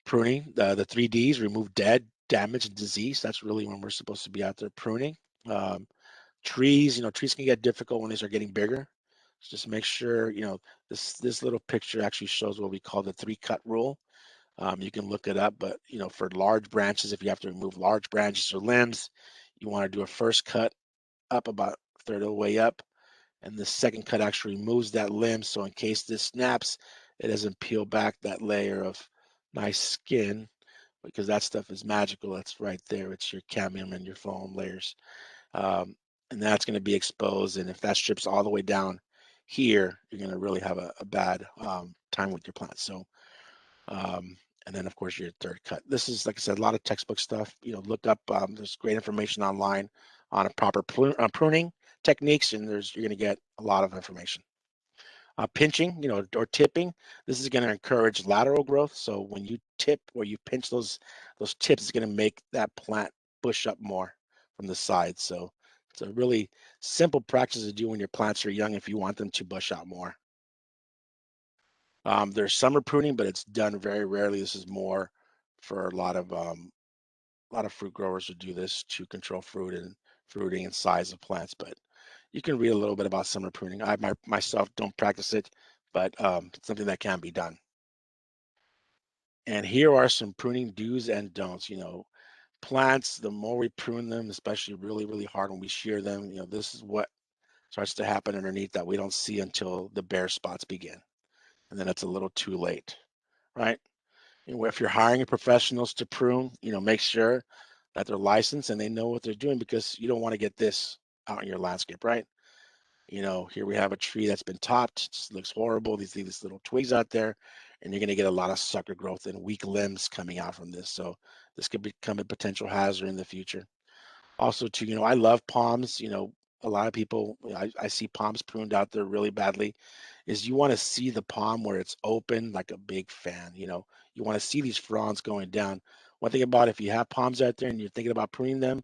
Pruning, the 3 Ds: remove dead, damage, and disease. That's really when we're supposed to be out there pruning. Trees, trees can get difficult when they start getting bigger. Just make sure, this little picture actually shows what we call the 3-cut rule. You can look it up, but for large branches, if you have to remove large branches or limbs, you want to do a first cut up about a third of the way up, and the second cut actually removes that limb, so in case this snaps, it doesn't peel back that layer of nice skin, because that stuff is magical. That's right there. It's your cadmium and your foam layers. And that's going to be exposed, and if that strips all the way down here, you're going to really have a bad time with your plants. So And then of course your third cut. This is, like I said, a lot of textbook stuff. Look up, there's great information online on a proper pruning techniques, and you're going to get a lot of information. Pinching, or tipping, this is going to encourage lateral growth. So when you tip or you pinch those tips, it's going to make that plant bush up more from the side. So it's a really simple practice to do when your plants are young if you want them to bush out more. There's summer pruning, but it's done very rarely. This is more for a lot of fruit growers to do this to control fruiting and size of plants. But you can read a little bit about summer pruning. I myself don't practice it, but it's something that can be done. And here are some pruning do's and don'ts. Plants, the more we prune them, especially really, really hard when we shear them, this is what starts to happen underneath that we don't see until the bare spots begin. And then it's a little too late, right? If you're hiring professionals to prune, make sure that they're licensed and they know what they're doing, because you don't want to get this out in your landscape, right? Here we have a tree that's been topped, it just looks horrible. These little twigs out there, and you're going to get a lot of sucker growth and weak limbs coming out from this. So this could become a potential hazard in the future. Also, too, I love palms. A lot of people, I see palms pruned out there really badly. Is you want to see the palm where it's open like a big fan. You want to see these fronds going down. One thing about, if you have palms out there and you're thinking about pruning them,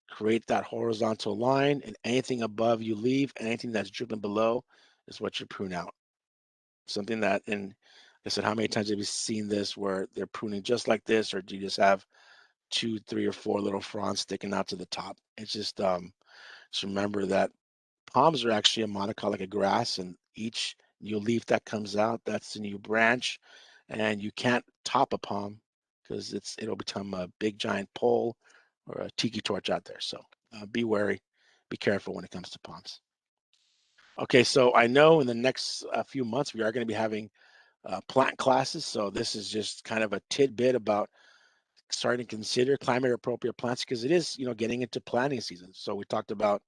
create that horizontal line, and anything above you leave, and anything that's dripping below is what you prune out. Something that, and I said, how many times have you seen this where they're pruning just like this, or do you just have 2, 3, or 4 little fronds sticking out to the top? It's just remember that palms are actually a monocot, like a grass, and each new leaf that comes out, that's a new branch, and you can't top a palm because it'll become a big giant pole or a tiki torch out there. So be wary, be careful when it comes to palms. Okay, so I know in the next few months we are going to be having plant classes. So this is just kind of a tidbit about starting to consider climate appropriate plants, because it is, getting into planting season. So we talked about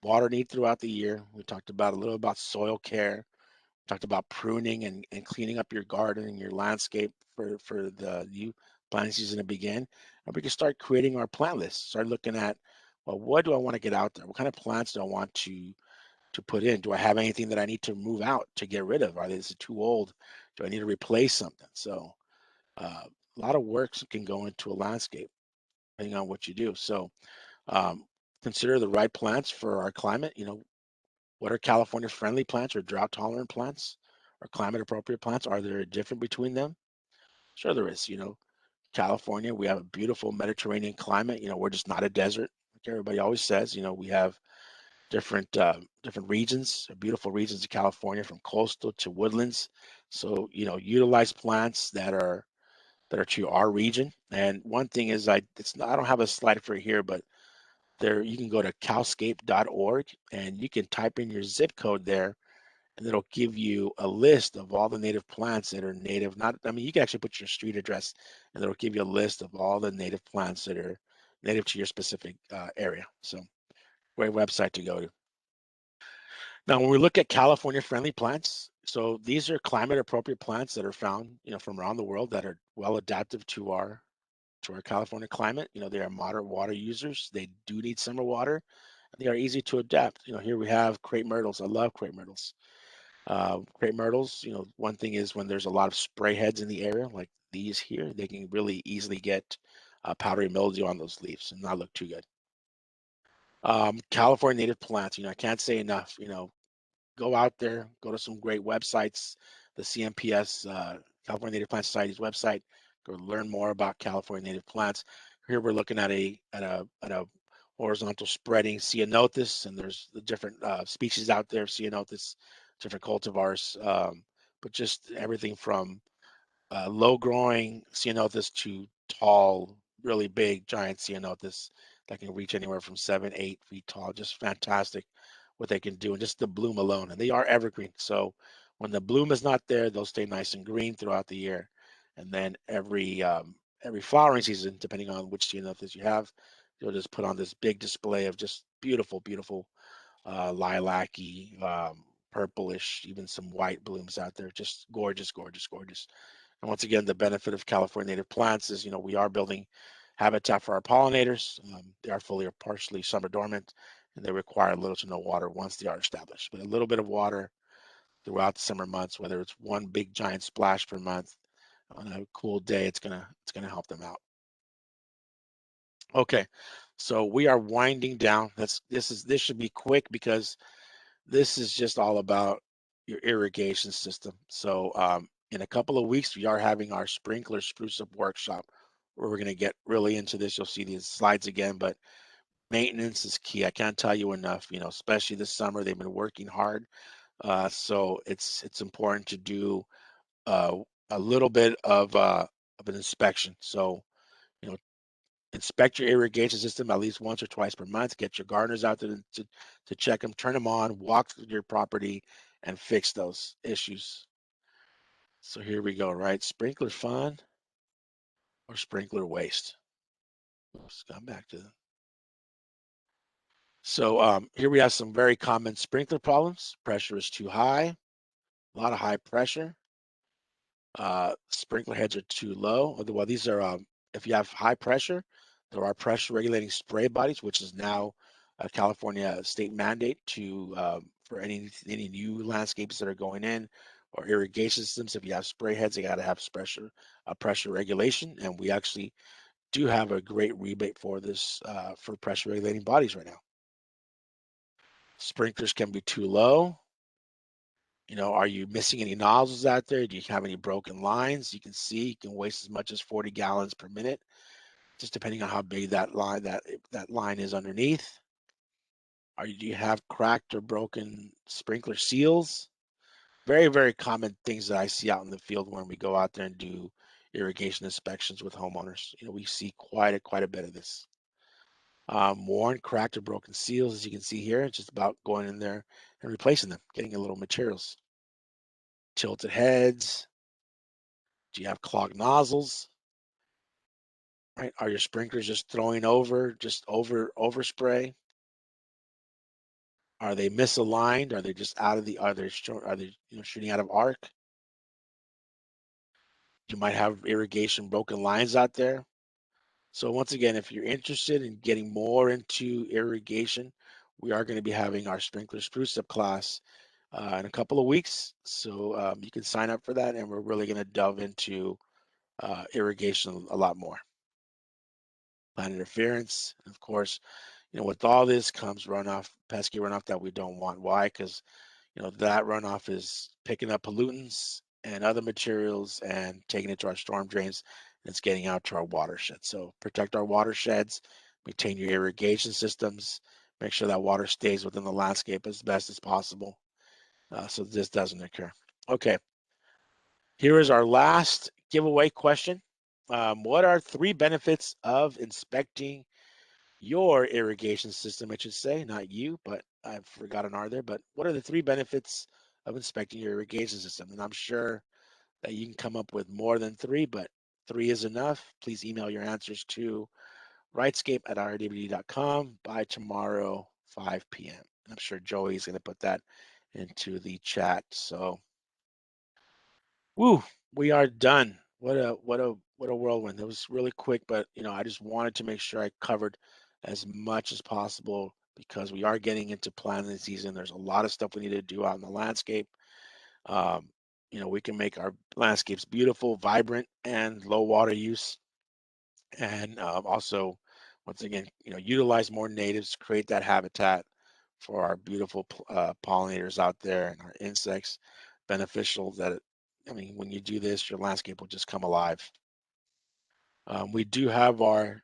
water need throughout the year. We talked about a little about soil care. We talked about pruning and cleaning up your garden and your landscape for the new planting season to begin. And we can start creating our plant list. Start looking at, well, what do I want to get out there? What kind of plants do I want to put in? Do I have anything that I need to move out to get rid of? Are they too old? Do I need to replace something? So a lot of work can go into a landscape depending on what you do. So um, consider the right plants for our climate. What are California friendly plants or drought tolerant plants or climate appropriate plants? Are there a difference between them? Sure there is. California, we have a beautiful Mediterranean climate. We're just not a desert, like everybody always says. We have different regions, beautiful regions of California, from coastal to woodlands. So utilize plants that are to our region. And one thing is, I don't have a slide for here, but there you can go to calscape.org and you can type in your zip code there, and it'll give you a list of all the native plants that are native. You can actually put your street address, and it'll give you a list of all the native plants that are native to your specific area. So great website to go to. Now, when we look at California friendly plants, so these are climate appropriate plants that are found, from around the world, that are well adaptive to our California climate. They are moderate water users. They do need summer water. And they are easy to adapt. Here we have crepe myrtles. I love crepe myrtles. Crepe myrtles, one thing is, when there's a lot of spray heads in the area, like these here, they can really easily get powdery mildew on those leaves and not look too good. California native plants, I can't say enough. Go out there, go to some great websites, the CNPS, California Native Plant Society's website. Go learn more about California native plants. Here we're looking at a horizontal spreading ceanothus, and there's the different species out there of ceanothus, different cultivars, but just everything from low growing ceanothus to tall, really big, giant ceanothus that can reach anywhere from 7, 8 feet tall. Just fantastic what they can do, and just the bloom alone. And they are evergreen. So when the bloom is not there, they'll stay nice and green throughout the year. And then every flowering season, depending on which ceanothus you have, you'll just put on this big display of just beautiful, beautiful lilac-y, purplish, even some white blooms out there. Just gorgeous, gorgeous, gorgeous. And once again, the benefit of California native plants is, we are building habitat for our pollinators. They are fully or partially summer dormant, and they require little to no water once they are established. But a little bit of water throughout the summer months, whether it's one big giant splash per month on a cool day, it's gonna help them out. Okay, so we are winding down. This should be quick because this is just all about your irrigation system. So in a couple of weeks, we are having our sprinkler spruce up workshop where we're going to get really into this. You'll see these slides again, but maintenance is key. I can't tell you enough, especially this summer, they've been working hard. So it's important to do a little bit of an inspection. So, you know, inspect your irrigation system at least once or twice per month. Get your gardeners out there to check them, turn them on, walk through your property, and fix those issues. So here we go, right? Sprinkler fun or sprinkler waste? Oops, come back to. So here we have some very common sprinkler problems. Pressure is too high, a lot of high pressure. Sprinkler heads are too low. Well, these are, if you have high pressure, there are pressure regulating spray bodies, which is now a California state mandate to for any new landscapes that are going in or irrigation systems. If you have spray heads, they got to have pressure regulation, and we actually do have a great rebate for this for pressure regulating bodies right now. Sprinklers can be too low. Are you missing any nozzles out there? Do you have any broken lines? You can see you can waste as much as 40 gallons per minute, just depending on how big that line is underneath. Do you have cracked or broken sprinkler seals? Very, very common things that I see out in the field when we go out there and do irrigation inspections with homeowners. We see quite a bit of this. Worn, cracked, or broken seals, as you can see here, it's just about going in there and replacing them, getting a little materials. Tilted heads. Do you have clogged nozzles? Right? Are your sprinklers just throwing just overspray? Are they misaligned? Are they just out of the? Are they shooting out of arc? You might have irrigation broken lines out there. So once again, if you're interested in getting more into irrigation, we are going to be having our sprinkler spruce up class in a couple of weeks. So you can sign up for that, and we're really going to delve into irrigation a lot more. Plant interference, and of course, with all this comes runoff, pesky runoff that we don't want. Why? Because that runoff is picking up pollutants and other materials and taking it to our storm drains, and it's getting out to our watershed. So protect our watersheds, maintain your irrigation systems, make sure that water stays within the landscape as best as possible, so this doesn't occur. Okay, here is our last giveaway question. What are 3 benefits of inspecting your irrigation system? I should say, not you, but I've forgotten R there. But what are the 3 benefits of inspecting your irrigation system? And I'm sure that you can come up with more than 3, but 3 is enough. Please email your answers to RightScape@IRWD.com by tomorrow, 5 p.m. And I'm sure Joey's going to put that into the chat. So, woo, we are done. What a whirlwind. It was really quick, but I just wanted to make sure I covered as much as possible because we are getting into planting season. There's a lot of stuff we need to do out in the landscape. We can make our landscapes beautiful, vibrant, and low water use. And also, once again, utilize more natives, create that habitat for our beautiful pollinators out there and our insects. Beneficial that, when you do this, your landscape will just come alive. We do have our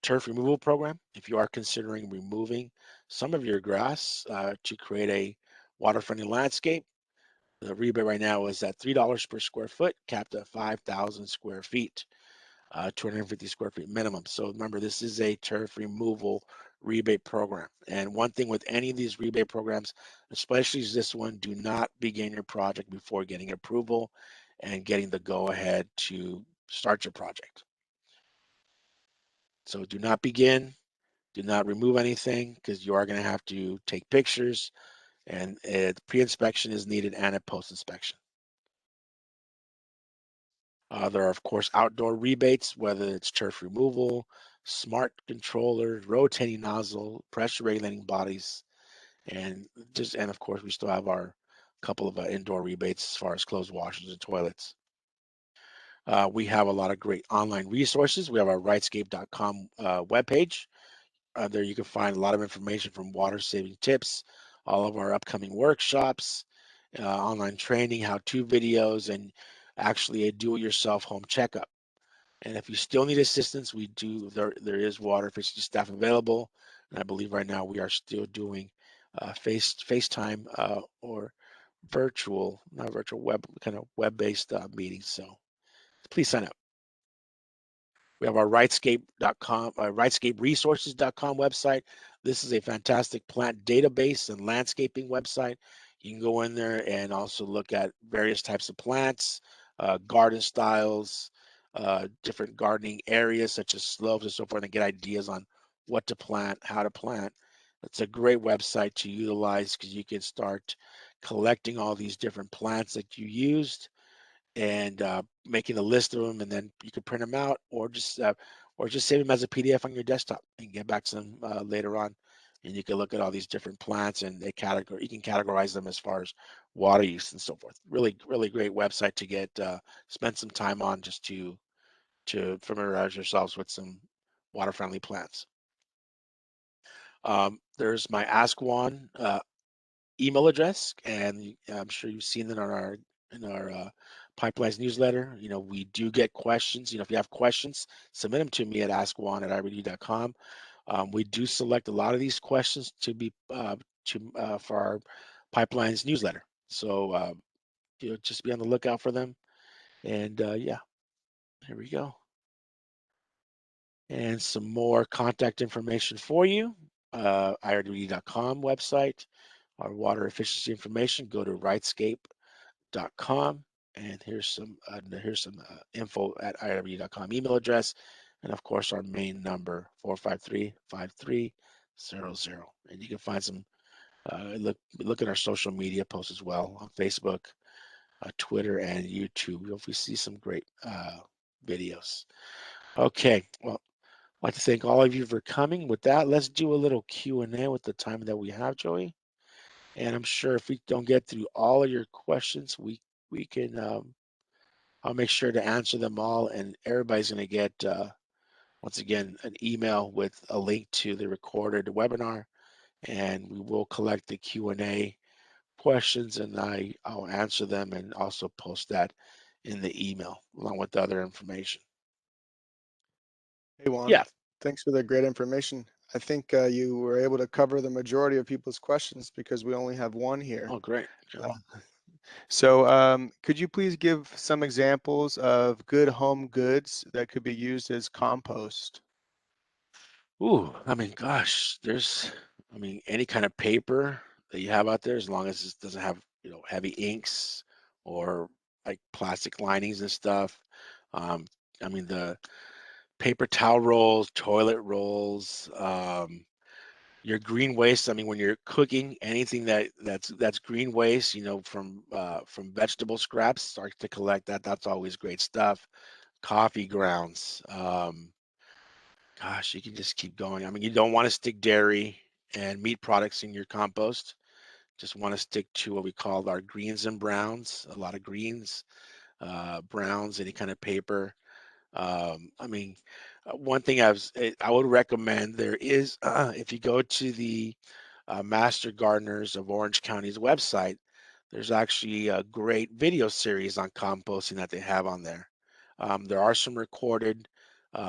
turf removal program. If you are considering removing some of your grass to create a water-friendly landscape, the rebate right now is at $3 per square foot, capped at 5,000 square feet, 250 square feet minimum. So remember, this is a turf removal rebate program. And one thing with any of these rebate programs, especially this one, do not begin your project before getting approval and getting the go-ahead to start your project. So do not begin, do not remove anything, because you are going to have to take pictures, and pre-inspection is needed and a post-inspection. There are, of course, outdoor rebates, whether it's turf removal, smart controllers, rotating nozzle, pressure regulating bodies, and of course, we still have our couple of indoor rebates as far as clothes washers and toilets. We have a lot of great online resources. We have our RightScape.com webpage. There you can find a lot of information from water saving tips, all of our upcoming workshops, online training, how-to videos, and actually a do-it-yourself home checkup. And if you still need assistance, there is water efficiency staff available. And I believe right now we are still doing FaceTime or not virtual, web-based meetings. So please sign up. We have our RightScape.com, RightScapeResources.com website. This is a fantastic plant database and landscaping website. You can go in there and also look at various types of plants, garden styles, different gardening areas such as slopes and so forth, and get ideas on what to plant, how to plant. It's a great website to utilize because you can start collecting all these different plants that you used and making a list of them, and then you can print them out or just save them as a PDF on your desktop and get back to them later on. And you can look at all these different plants and you can categorize them as far as water use and so forth. Really, really great website to get spend some time on just to familiarize yourselves with some water friendly plants. There's my Ask Juan email address, and I'm sure you've seen it on our Pipelines newsletter. We do get questions. If you have questions, submit them to me at askjuan@irwd.com. We do select a lot of these questions to be for our Pipelines newsletter. So just be on the lookout for them. And yeah, here we go. And some more contact information for you. IRWD.com website. Our water efficiency information. Go to RightScape.com, and here's some info at IRWD.com email address, and of course our main number 453-5300. And you can find some look at our social media posts as well on Facebook, Twitter, and YouTube. You'll see some great videos. Okay, well, I'd like to thank all of you for coming. With that, let's do a little Q&A with the time that we have, Joey. And I'm sure if we don't get through all of your questions, we can I'll make sure to answer them all, and everybody's going to get once again an email with a link to the recorded webinar, and we will collect the Q&A questions, and I'll answer them and also post that in the email along with the other information. Hey, Juan. Yeah. Thanks for the great information. I think you were able to cover the majority of people's questions because we only have one here. Oh, great. Okay. So could you please give some examples of good home goods that could be used as compost? Ooh, gosh, any kind of paper that you have out there, as long as it doesn't have, heavy inks or like plastic linings and stuff. The paper towel rolls, toilet rolls, your green waste. When you're cooking, anything that's green waste, from vegetable scraps, start to collect that. That's always great stuff. Coffee grounds. Gosh, you can just keep going. You don't want to stick dairy and meat products in your compost. Just want to stick to what we call our greens and browns. A lot of greens, browns, any kind of paper. One thing I would recommend there is if you go to the Master Gardeners of Orange County's website, there's actually a great video series on composting that they have on there. There are some recorded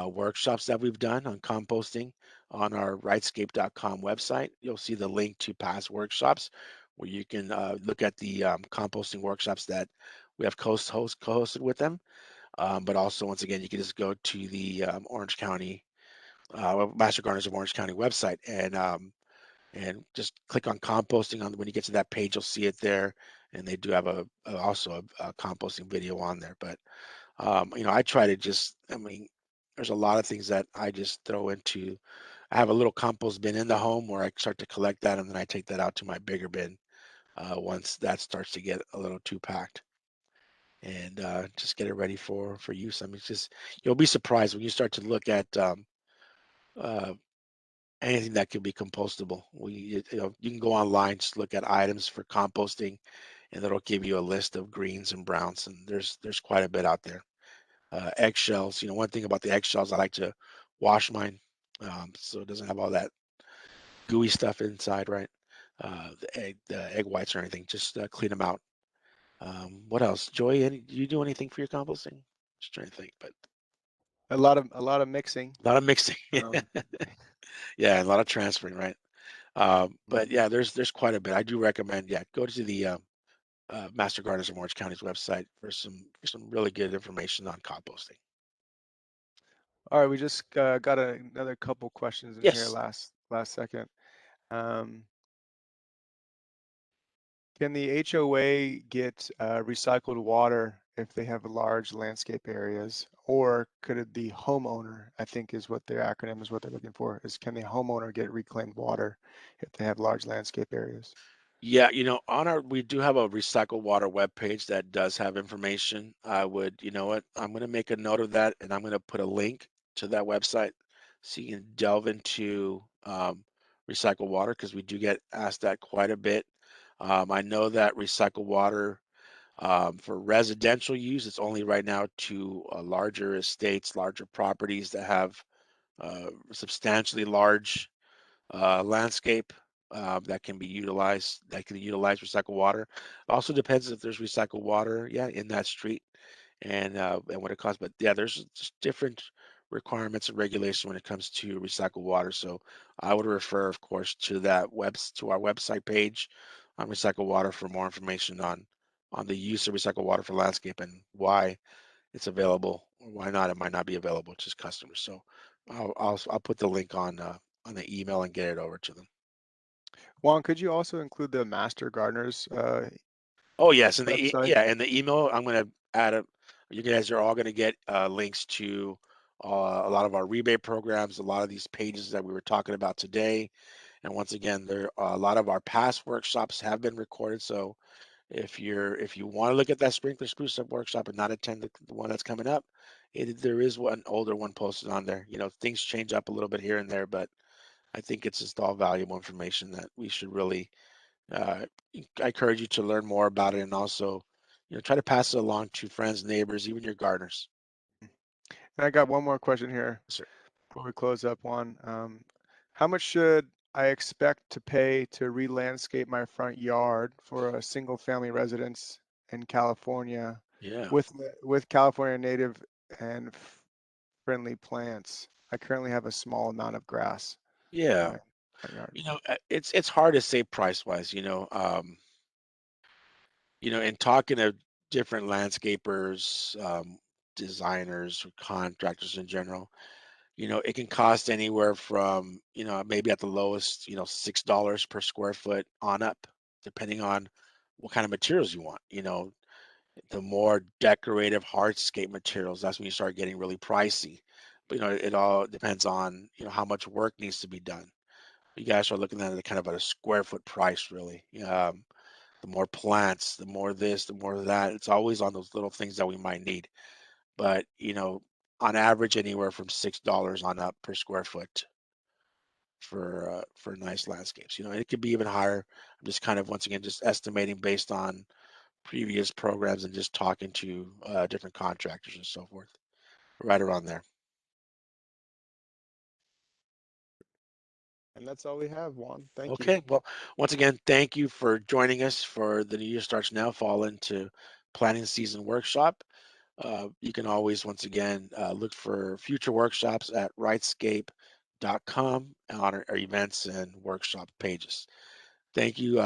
workshops that we've done on composting on our rightscape.com website. You'll see the link to past workshops where you can look at the composting workshops that we have co-hosted with them. But also, once again, you can just go to the Orange County Master Gardeners of Orange County website and just click on composting. When you get to that page, you'll see it there, and they do have also a composting video on there. But I try to just, there's a lot of things that I just throw into. I have a little compost bin in the home where I start to collect that, and then I take that out to my bigger bin once that starts to get a little too packed. and just get it ready for use. I mean, it's just you'll be surprised when you start to look at uh, anything that can be compostable. You can go online, just look at items for composting, and it'll give you a list of greens and browns, and there's quite a bit out there. Eggshells, one thing about the eggshells, I like to wash mine, so it doesn't have all that gooey stuff inside, right? The egg whites or anything, just clean them out. What else? Joy, do you do anything for your composting? Just trying to think, but A lot of mixing. a lot of mixing. Um, Yeah, a lot of transferring, right? But mhm. yeah, there's quite a bit. I do recommend, yeah, go to the Master Gardeners of Orange County's website for some really good information on composting. All right, we just got another couple questions in here Yes. last second. Um, can the HOA get recycled water if they have large landscape areas, or could it the homeowner, I think is what their acronym is, what they're looking for, is can the homeowner get reclaimed water if they have large landscape areas? Yeah, we do have a recycled water webpage that does have information. You know what, I'm going to make a note of that, and I'm going to put a link to that website so you can delve into recycled water, because we do get asked that quite a bit. I know that recycled water for residential use, it's only right now to larger estates, larger properties that have substantially large landscape that can utilize recycled water. It also depends if there's recycled water, yeah, in that street, and what it costs. But yeah, there's just different requirements and regulations when it comes to recycled water. So I would refer, of course, to our website page on recycled water for more information on the use of recycled water for landscape and why it's available or why not it might not be available to customers. So I'll put the link on the email and get it over to them. Juan, could you also include the Master Gardeners Oh yes, website? yeah, in the email I'm going to add a. You guys are all going to get links to a lot of our rebate programs, a lot of these pages that we were talking about today, and once again, there a lot of our past workshops have been recorded. So if you want to look at that sprinkler spruce up workshop and not attend the one that's coming up, there is one older one posted on there. Things change up a little bit here and there, but I think it's just all valuable information that we should really uh, I encourage you to learn more about it, and also, try to pass it along to friends, neighbors, even your gardeners. And I got one more question here Yes, sir. before we close up, Juan. How much should I expect to pay to re-landscape my front yard for a single family residence in California Yeah. with California native and friendly plants? I currently have a small amount of grass in Yeah. my front yard. It's hard to say price wise. In talking to different landscapers, designers, or contractors in general, it can cost anywhere from, maybe at the lowest, $6 per square foot on up, depending on what kind of materials you want. The more decorative hardscape materials, that's when you start getting really pricey. But it all depends on how much work needs to be done. You guys are looking at it kind of at a square foot price, really. The more plants, the more this, the more that. It's always on those little things that we might need. But on average, anywhere from $6 on up per square foot for nice landscapes. It could be even higher. I'm just kind of once again just estimating based on previous programs and just talking to different contractors and so forth, right around there. And that's all we have, Juan. Thank you. Okay, well, once again, thank you for joining us for the New Year Starts Now Fall into Planning Season Workshop. You can always, once again, look for future workshops at rightscape.com on our events and workshop pages. Thank you,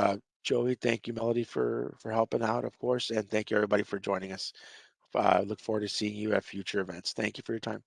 Joey. Thank you, Melody, for helping out, of course, and thank you everybody for joining us. Look forward to seeing you at future events. Thank you for your time.